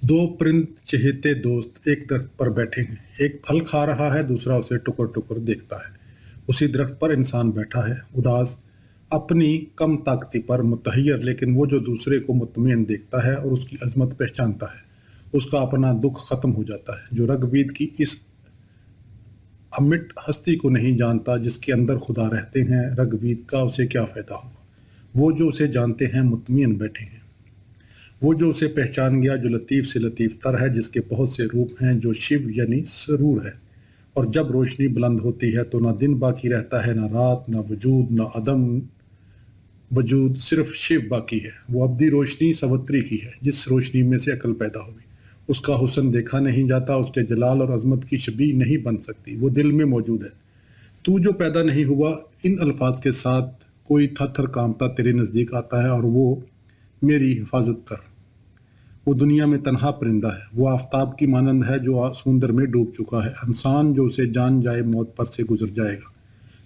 دو پرند چہیتے دوست ایک درخت پر بیٹھے ہیں، ایک پھل کھا رہا ہے، دوسرا اسے ٹکر ٹکر دیکھتا ہے۔ اسی درخت پر انسان بیٹھا ہے، اداس، اپنی کم طاقتی پر متحیر، لیکن وہ جو دوسرے کو مطمئن دیکھتا ہے اور اس کی عظمت پہچانتا ہے، اس کا اپنا دکھ ختم ہو جاتا ہے۔ جو رگوید کی اس امٹ ہستی کو نہیں جانتا جس کے اندر خدا رہتے ہیں، رگوید کا اسے کیا فائدہ ہوا؟ وہ جو اسے جانتے ہیں مطمئن بیٹھے ہیں۔ وہ جو اسے پہچان گیا، جو لطیف سے لطیف تر ہے، جس کے بہت سے روپ ہیں، جو شیو یعنی سرور ہے۔ اور جب روشنی بلند ہوتی ہے تو نہ دن باقی رہتا ہے، نہ رات، نہ وجود، نہ عدم وجود، صرف شیو باقی ہے۔ وہ ابدی روشنی سوتری کی ہے، جس روشنی میں سے عقل پیدا ہوئی۔ اس کا حسن دیکھا نہیں جاتا، اس کے جلال اور عظمت کی شبیہ نہیں بن سکتی، وہ دل میں موجود ہے۔ تو جو پیدا نہیں ہوا، ان الفاظ کے ساتھ کوئی تھر تھر کانپتا تیرے نزدیک آتا ہے، اور وہ میری حفاظت کر۔ وہ دنیا میں تنہا پرندہ ہے، وہ آفتاب کی مانند ہے جو سمندر میں ڈوب چکا ہے۔ انسان جو اسے جان جائے موت پر سے گزر جائے گا،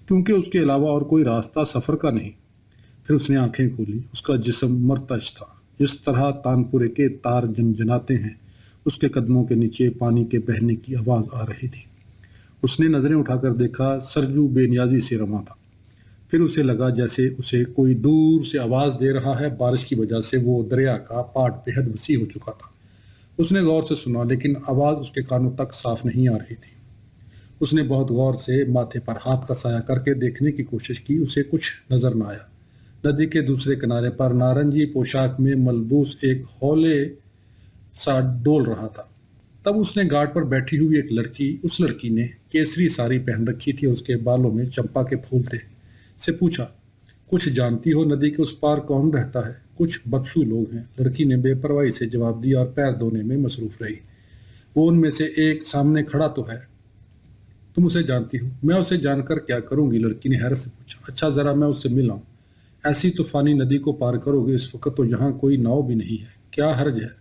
کیونکہ اس کے علاوہ اور کوئی راستہ سفر کا نہیں۔ پھر اس نے آنکھیں کھولی، اس کا جسم مرتعش تھا، جس طرح تانپورے کے تار جنجناتے ہیں۔ اس کے قدموں کے نیچے پانی کے بہنے کی آواز آ رہی تھی۔ اس نے نظریں اٹھا کر دیکھا، سرجو بے نیازی سے رواں تھا۔ پھر اسے لگا جیسے اسے کوئی دور سے آواز دے رہا ہے۔ بارش کی وجہ سے وہ دریا کا پاٹ بے حد وسیع ہو چکا تھا۔ اس نے غور سے سنا، لیکن آواز اس کے کانوں تک صاف نہیں آ رہی تھی۔ اس نے بہت غور سے ماتھے پر ہاتھ کا سایہ کر کے دیکھنے کی کوشش کی، اسے کچھ نظر نہ آیا۔ ندی کے دوسرے کنارے پر نارنجی پوشاک میں ملبوس ایک ہولے سا ڈول رہا تھا۔ تب اس نے گھاٹ پر بیٹھی ہوئی ایک لڑکی، اس لڑکی نے کیسری ساری پہن رکھی تھی اور اس کے بالوں میں چمپا کے پھول تھے، سے پوچھا، کچھ جانتی ہو ندی کے اس پار کون رہتا ہے؟ کچھ بخشو لوگ ہیں، لڑکی نے بے پرواہی سے جواب دیا اور پیر دھونے میں مصروف رہی۔ وہ ان میں سے ایک سامنے کھڑا تو ہے، تم اسے جانتی ہو؟ میں اسے جان کر کیا کروں گی؟ لڑکی نے حیرت سے پوچھا۔ اچھا ذرا میں اس سے مل آؤں۔ ایسی طوفانی ندی کو پار کرو گے؟ اس وقت تو یہاں کوئی ناؤ بھی نہیں ہے۔ کیا حرج ہے،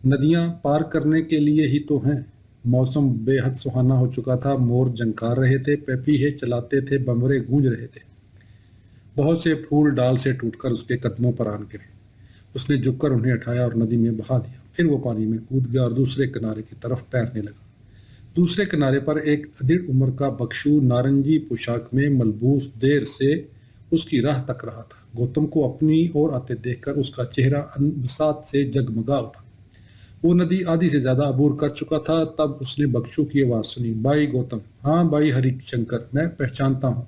ندیاں پار کرنے کے لیے ہی تو ہیں۔ موسم بے حد سہانا ہو چکا تھا، مور جھنکار رہے تھے، پیپیہے چلاتے تھے، بمبرے گونج رہے تھے، بہت سے پھول ڈال سے ٹوٹ کر اس کے قدموں پر آن گرے۔ اس نے جھک کر انہیں اٹھایا اور ندی میں بہا دیا، پھر وہ پانی میں کود گیا اور دوسرے کنارے کی طرف تیرنے لگا۔ دوسرے کنارے پر ایک ادھیڑ عمر کا بخشو نارنجی پوشاک میں ملبوس دیر سے اس کی راہ تک رہا تھا۔ گوتم کو اپنی اور آتے دیکھ کر اس کا چہرہ انبساط سے جگمگا اٹھا۔ وہ ندی آدھی سے زیادہ عبور کر چکا تھا، تب اس نے بخشو کی آواز سنی، بھائی گوتم۔ ہاں بھائی ہری شنکر، میں پہچانتا ہوں،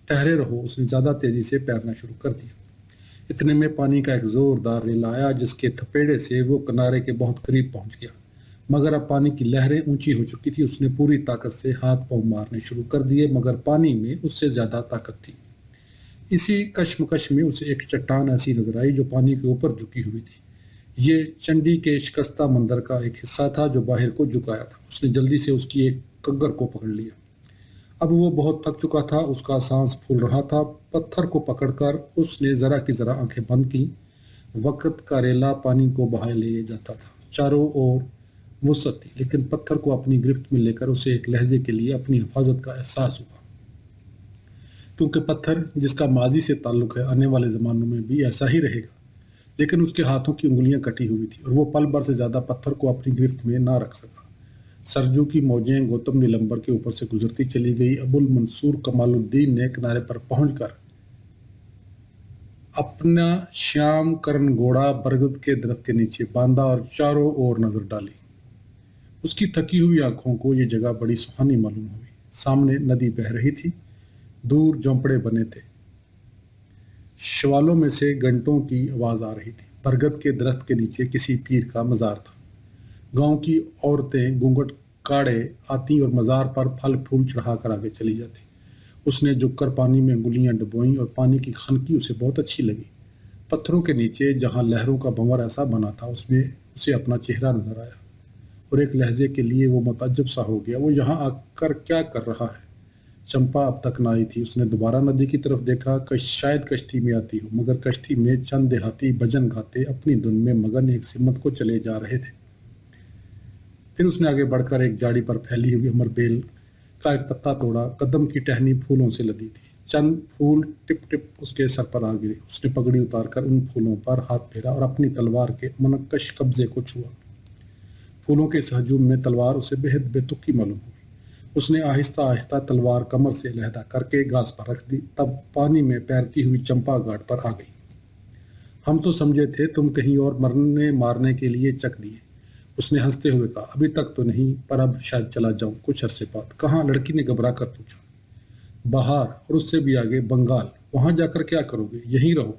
ٹھہرے رہو۔ اس نے زیادہ تیزی سے تیرنا شروع کر دیا۔ اتنے میں پانی کا ایک زوردار ریلا آیا، جس کے تھپیڑے سے وہ کنارے کے بہت قریب پہنچ گیا، مگر اب پانی کی لہریں اونچی ہو چکی تھی۔ اس نے پوری طاقت سے ہاتھ پاؤں مارنے شروع کر دیے، مگر پانی میں اس سے زیادہ طاقت تھی۔ اسی کشمکش میں اسے ایک چٹان ایسی نظر آئی جو پانی کے اوپر جھکی ہوئی تھی۔ یہ چنڈی کے شکستہ مندر کا ایک حصہ تھا جو باہر کو جھکایا تھا۔ اس نے جلدی سے اس کی ایک کگر کو پکڑ لیا۔ اب وہ بہت تھک چکا تھا، اس کا سانس پھول رہا تھا۔ پتھر کو پکڑ کر اس نے ذرا کی ذرا آنکھیں بند کیں۔ وقت کا ریلا پانی کو بہائے لے جاتا تھا، چاروں اور وسعت تھی، لیکن پتھر کو اپنی گرفت میں لے کر اسے ایک لہجے کے لیے اپنی حفاظت کا احساس ہوا، کیونکہ پتھر جس کا ماضی سے تعلق ہے آنے والے زمانوں میں بھی ایسا ہی رہے گا۔ لیکن اس کے ہاتھوں کی انگلیاں کٹی ہوئی تھیں اور وہ پل بھر سے زیادہ پتھر کو اپنی گرفت میں نہ رکھ سکا۔ سرجو کی موجیں گوتم نیلمبر کے اوپر سے گزرتی چلی گئی۔ ابو المنصور کمال الدین نے کنارے پر پہنچ کر اپنا شیام کرن گھوڑا برگد کے درخت کے نیچے باندھا اور چاروں اور نظر ڈالی۔ اس کی تھکی ہوئی آنکھوں کو یہ جگہ بڑی سہانی معلوم ہوئی۔ سامنے ندی بہہ رہی تھی، دور جھونپڑے بنے تھے، شوالوں میں سے گھنٹوں کی آواز آ رہی تھی۔ برگد کے درخت کے نیچے کسی پیر کا مزار تھا۔ گاؤں کی عورتیں گھونگھٹ کاڑے آتی اور مزار پر پھل پھول چڑھا کر آگے چلی جاتی۔ اس نے جھک کر پانی میں انگلیاں ڈبوئیں اور پانی کی خنکی اسے بہت اچھی لگی۔ پتھروں کے نیچے جہاں لہروں کا بھنور ایسا بنا تھا، اس میں اسے اپنا چہرہ نظر آیا اور ایک لہجے کے لیے وہ متعجب سا ہو گیا۔ وہ یہاں آ کر کیا کر رہا ہے؟ چمپا اب تک نہ آئی تھی۔ اس نے دوبارہ ندی کی طرف دیکھا، شاید کشتی میں آتی ہو، مگر کشتی میں چند دیہاتی بھجن گاتے اپنی دھن میں مگن ایک سمت کو چلے جا رہے تھے۔ پھر اس نے آگے بڑھ کر ایک جاڑی پر پھیلی ہوئی امر بیل کا ایک پتا توڑا۔ قدم کی ٹہنی پھولوں سے لدی تھی، چند پھول ٹپ ٹپ اس کے سر پر آ گرے۔ اس نے پگڑی اتار کر ان پھولوں پر ہاتھ پھیرا اور اپنی تلوار کے منقش قبضے کو چھوا۔ پھولوں کے اس ہجوم میں تلوار اسے بےحد بے تکی معلوم ہوئی۔ اس نے آہستہ آہستہ تلوار کمر سے علیحدہ کر کے گھاس پر رکھ دی۔ تب پانی میں تیرتی ہوئی چمپا گھاٹ پر آ گئی۔ ہم تو سمجھے تھے تم کہیں اور مرنے مارنے کے لیے چک دیے، اس نے ہنستے ہوئے کہا۔ ابھی تک تو نہیں، پر اب شاید چلا جاؤں کچھ عرصے بعد۔ کہاں؟ لڑکی نے گھبرا کر پوچھا۔ باہر، اور اس سے بھی آگے بنگال۔ وہاں جا کر کیا کرو گے؟ یہیں رہو،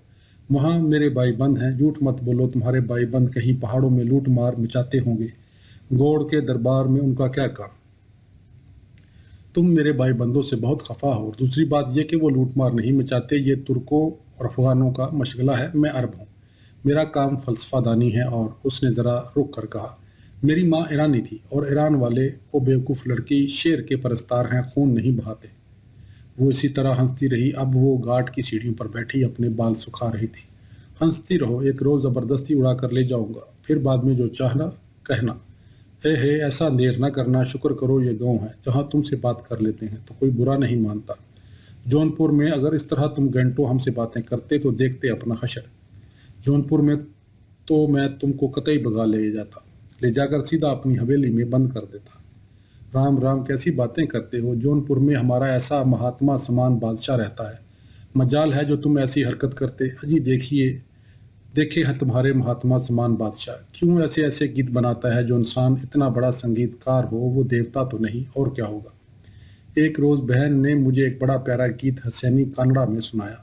وہاں میرے بھائی بند ہیں۔ جھوٹ مت بولو، تمہارے بھائی بند کہیں پہاڑوں میں لوٹ مار مچاتے ہوں گے۔ گوڑ کے دربار میں ان کا کیا کام؟ تم میرے بھائی بندوں سے بہت خفا ہو، اور دوسری بات یہ کہ وہ لوٹ مار نہیں مچاتے، یہ ترکوں اور افغانوں کا مشغلہ ہے، میں عرب ہوں، میرا کام فلسفہ دانی ہے۔ اور اس نے ذرا رک کر کہا، میری ماں ایرانی تھی، اور ایران والے او بیوقوف لڑکی شیر کے پرستار ہیں، خون نہیں بہاتے۔ وہ اسی طرح ہنستی رہی۔ اب وہ گھاٹ کی سیڑھیوں پر بیٹھی اپنے بال سکھا رہی تھی۔ ہنستی رہو، ایک روز زبردستی اڑا کر لے جاؤں گا، پھر بعد میں جو چاہنا کہنا۔ ہے ایسا دیر نہ کرنا، شکر کرو یہ گاؤں ہے جہاں تم سے بات کر لیتے ہیں تو کوئی برا نہیں مانتا۔ جونپور میں اگر اس طرح تم گھنٹوں ہم سے باتیں کرتے تو دیکھتے اپنا حشر۔ جونپور میں تو میں تم کو قطعی بگا لے جا کر سیدھا اپنی حویلی میں بند کر دیتا۔ رام رام، کیسی باتیں کرتے ہو؟ جونپور میں ہمارا ایسا مہاتما سمان بادشاہ رہتا ہے، مجال ہے جو تم ایسی حرکت کرتے۔ اجی دیکھے ہیں تمہارے مہاتما سمان بادشاہ، کیوں ایسے گیت بناتا ہے؟ جو انسان اتنا بڑا سنگیت کار ہو وہ دیوتا تو نہیں، اور کیا ہوگا؟ ایک روز بہن نے مجھے ایک بڑا پیارا گیت حسینی کانڑا میں سنایا۔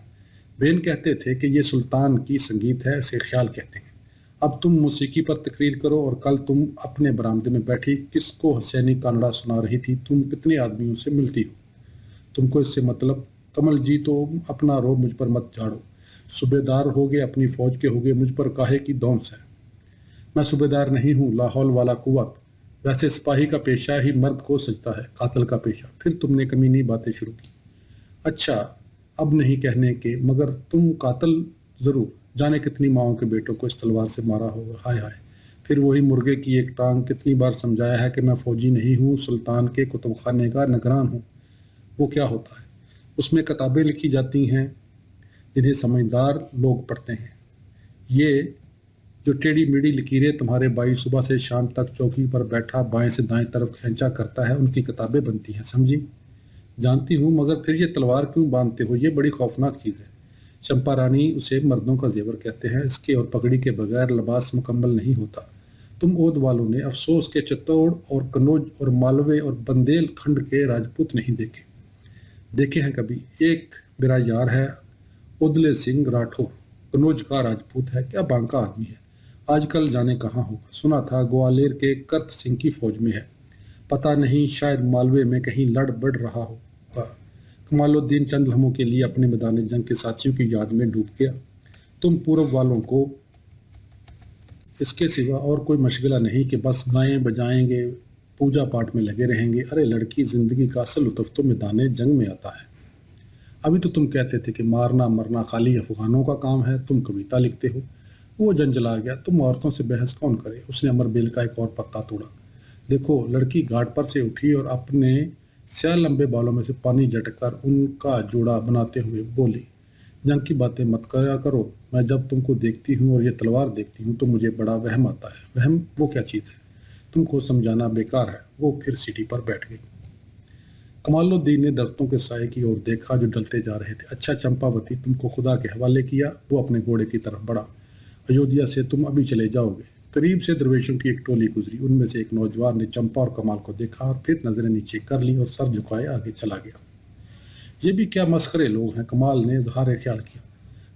بین کہتے تھے کہ یہ سلطان کی سنگیت ہے، اسے خیال کہتے ہیں۔ اب تم موسیقی پر تقریر کرو، اور کل تم اپنے برآمدے میں بیٹھی کس کو حسینی کانڑا سنا رہی تھی؟ تم کتنے آدمیوں سے ملتی ہو؟ تم کو اس سے مطلب؟ کمل جی، تو اپنا رو مجھ پر مت جھاڑو۔ صوبے دار ہوگے، اپنی فوج کے ہوگے، مجھ پر کاہے کی دونس ہے؟ میں صوبے دار نہیں ہوں، لا حول ولا قوت۔ ویسے سپاہی کا پیشہ ہی مرد کو سجتا ہے، قاتل کا پیشہ۔ پھر تم نے کمینی باتیں شروع کی۔ اچھا، اب نہیں کہنے کے، مگر تم قاتل ضرور، جانے کتنی ماؤں کے بیٹوں کو اس تلوار سے مارا ہوگا۔ ہائے ہائے! پھر وہی مرغے کی ایک ٹانگ، کتنی بار سمجھایا ہے کہ میں فوجی نہیں ہوں، سلطان کے کتب خانے کا نگران ہوں۔ وہ کیا ہوتا ہے؟ اس میں کتابیں لکھی جاتی ہیں جنہیں سمجھدار لوگ پڑھتے ہیں۔ یہ جو ٹیڑھی میڑھی لکیریں تمہارے بھائی صبح سے شام تک چوکی پر بیٹھا بائیں سے دائیں طرف کھینچا کرتا ہے، ان کی کتابیں بنتی ہیں، سمجھی؟ جانتی ہوں، مگر پھر یہ تلوار کیوں باندھتے ہو؟ یہ بڑی خوفناک چیز ہے۔ چمپا رانی اسے مردوں کا زیور کہتے ہیں، اس کے اور پگڑی کے بغیر لباس مکمل نہیں ہوتا۔ تم اودھ والوں نے افسوس کے چتوڑ اور کنوج اور مالوے اور بندیل کھنڈ کے راجپوت نہیں دیکھے۔ دیکھے ہیں کبھی؟ ایک میرا یار ہے ادلے سنگھ راٹھور، کنوج کا راجپوت ہے، کیا بانکا آدمی ہے۔ آج کل جانے کہاں ہوگا، سنا تھا گوالیر کے کرت سنگھ کی فوج میں ہے، پتہ نہیں شاید مالوے میں کہیں لڑ بڑھ رہا ہوگا۔ کمال الدین چند لمحوں کے لیے اپنے میدان جنگ کے ساتھیوں کی یاد میں ڈوب گیا۔ تم پورب والوں کو اس کے سوا اور کوئی مشغلہ نہیں کہ بس گائیں بجائیں گے، پوجا پاٹ میں لگے رہیں گے۔ ارے لڑکی، زندگی کا اصل لطف تو میدان جنگ میں آتا ہے۔ ابھی تو تم کہتے تھے کہ مارنا مرنا خالی افغانوں کا کام ہے، تم کویتا لکھتے ہو۔ وہ جنجلا گیا۔ تم عورتوں سے بحث کون کرے؟ اس نے امر بیل کا ایک اور پتا توڑا۔ دیکھو، لڑکی گھاٹ پر سے اٹھی اور اپنے سیاہ لمبے بالوں میں سے پانی جھٹک کر ان کا جوڑا بناتے ہوئے بولی، جنگ کی باتیں مت کرا کرو، میں جب تم کو دیکھتی ہوں اور یہ تلوار دیکھتی ہوں تو مجھے بڑا وہم آتا ہے۔ وہم؟ وہ کیا چیز ہے؟ تم کو سمجھانا بیکار ہے۔ وہ پھر سیٹی پر بیٹھ گئی۔ کمال الدین نے درختوں کے سائے کی اور دیکھا جو ڈلتے جا رہے تھے۔ اچھا چمپاوتی، تم کو خدا کے حوالے کیا۔ وہ اپنے گھوڑے کی طرف بڑھا۔ ایودھیا سے تم ابھی چلے جاؤ گے۔ قریب سے درویشوں کی ایک ٹولی گزری، ان میں سے ایک نوجوان نے چمپا اور کمال کو دیکھا اور پھر نظریں نیچے کر لی اور سر جھکائے آگے چلا گیا۔ یہ بھی کیا مسخرے لوگ ہیں، کمال نے اظہار خیال کیا۔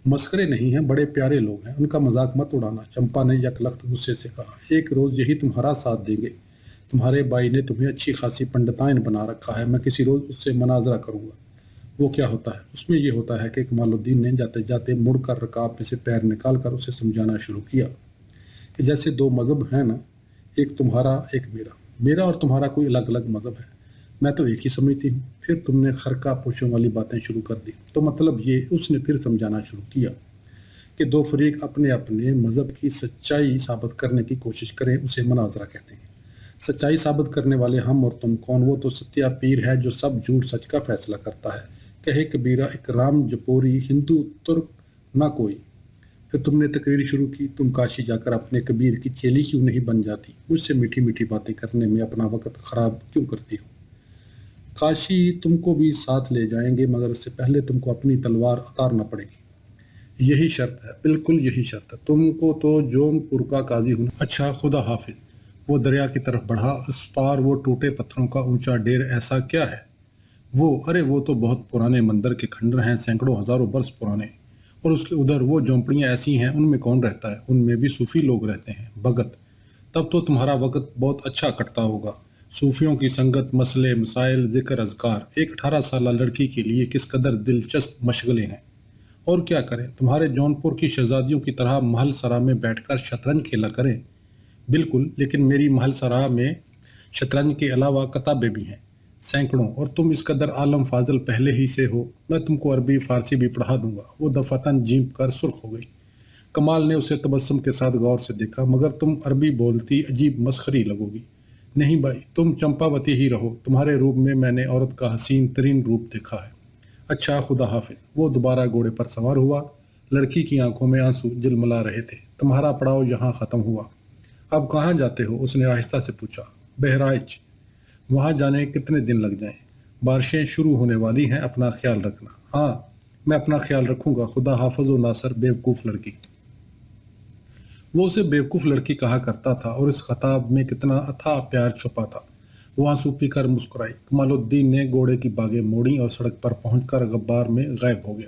مسخرے نہیں ہیں، بڑے پیارے لوگ ہیں، ان کا مذاق مت اڑانا، چمپا نے یک لخت غصے سے کہا۔ ایک روز یہی تمہارا ساتھ دیں گے، تمہارے بھائی نے تمہیں اچھی خاصی پنڈتائن بنا رکھا ہے، میں کسی روز اس سے مناظرہ کروں گا۔ وہ کیا ہوتا ہے؟ اس میں یہ ہوتا ہے کہ کمال الدین نے جاتے جاتے مڑ کر رکاب میں سے پیر نکال کر اسے سمجھانا شروع کیا کہ جیسے دو مذہب ہیں نا، ایک تمہارا ایک میرا، میرا اور تمہارا کوئی الگ الگ مذہب ہے، میں تو ایک ہی سمجھتی ہوں۔ پھر تم نے خرقہ پوشوں والی باتیں شروع کر دی۔ تو مطلب یہ، اس نے پھر سمجھانا شروع کیا کہ دو فریق اپنے اپنے مذہب کی سچائی ثابت کرنے کی کوشش کریں، اسے مناظرہ کہتے ہیں۔ سچائی ثابت کرنے والے ہم اور تم کون؟ وہ تو ستیہ پیر ہے جو سب جھوٹ سچ کا فیصلہ کرتا ہے، کہے کبیرہ اکرام جپوری، ہندو ترک نہ کوئی۔ پھر تم نے تقریر شروع کی۔ تم کاشی جا کر اپنے کبیر کی چیلی کیوں نہیں بن جاتی؟ مجھ سے میٹھی میٹھی باتیں کرنے میں اپنا وقت خراب کیوں کرتی ہو؟ کاشی تم کو بھی ساتھ لے جائیں گے، مگر اس سے پہلے تم کو اپنی تلوار اتارنا پڑے گی۔ یہی شرط ہے؟ بالکل یہی شرط ہے۔ تم کو تو جون پور کا قاضی ہونا۔ اچھا، خدا حافظ۔ وہ دریا کی طرف بڑھا۔ اس پار وہ ٹوٹے پتھروں کا اونچا ڈیر ایسا کیا ہے؟ ارے وہ تو بہت پرانے مندر کے کھنڈر ہیں، سینکڑوں ہزاروں برس پرانے۔ اور اس کے ادھر وہ جھونپڑیاں ایسی ہیں، ان میں کون رہتا ہے؟ ان میں بھی صوفی لوگ رہتے ہیں، بھگت۔ تب تو تمہارا وقت بہت اچھا کٹتا ہوگا۔ صوفیوں کی سنگت، مسئلے مسائل، ذکر اذکار، ایک 18 سالہ لڑکی کے لیے کس قدر دلچسپ مشغلے ہیں۔ اور کیا کریں؟ تمہارے جون پور کی شہزادیوں کی طرح محل سرا میں بیٹھ کر شطرنج کھیلا کریں؟ بالکل، لیکن میری محل سرا میں شطرنج کے علاوہ کتابیں بھی ہیں، سینکڑوں، اور تم اس قدر عالم فاضل پہلے ہی سے ہو، میں تم کو عربی فارسی بھی پڑھا دوں گا۔ وہ دفعتاً جھینپ کر سرخ ہو گئی۔ کمال نے اسے تبسم کے ساتھ غور سے دیکھا۔ مگر تم عربی بولتی عجیب مسخری لگو گی۔ نہیں بھائی، تم چمپاوتی ہی رہو، تمہارے روپ میں میں نے عورت کا حسین ترین روپ دیکھا ہے۔ اچھا، خدا حافظ۔ وہ دوبارہ گھوڑے پر سوار ہوا۔ لڑکی کی آنکھوں میں آنسو جلملا رہے تھے۔ تمہارا پڑاؤ یہاں ختم ہوا، اب کہاں جاتے ہو؟ اس نے آہستہ سے پوچھا۔ بہرائچ۔ وہاں جانے کتنے دن لگ جائیں؟ بارشیں شروع ہونے والی ہیں، اپنا خیال رکھنا۔ ہاں، میں اپنا خیال رکھوں گا، خدا حافظ و ناصر بیوقوف لڑکی۔ وہ اسے بیوقوف لڑکی کہا کرتا تھا، اور اس خطاب میں کتنا اتھا پیار چھپا تھا۔ وہ آنسو پی کر مسکرائی۔ کمال الدین نے گھوڑے کی باگیں موڑیں اور سڑک پر پہنچ کر غبار میں غائب ہو گیا۔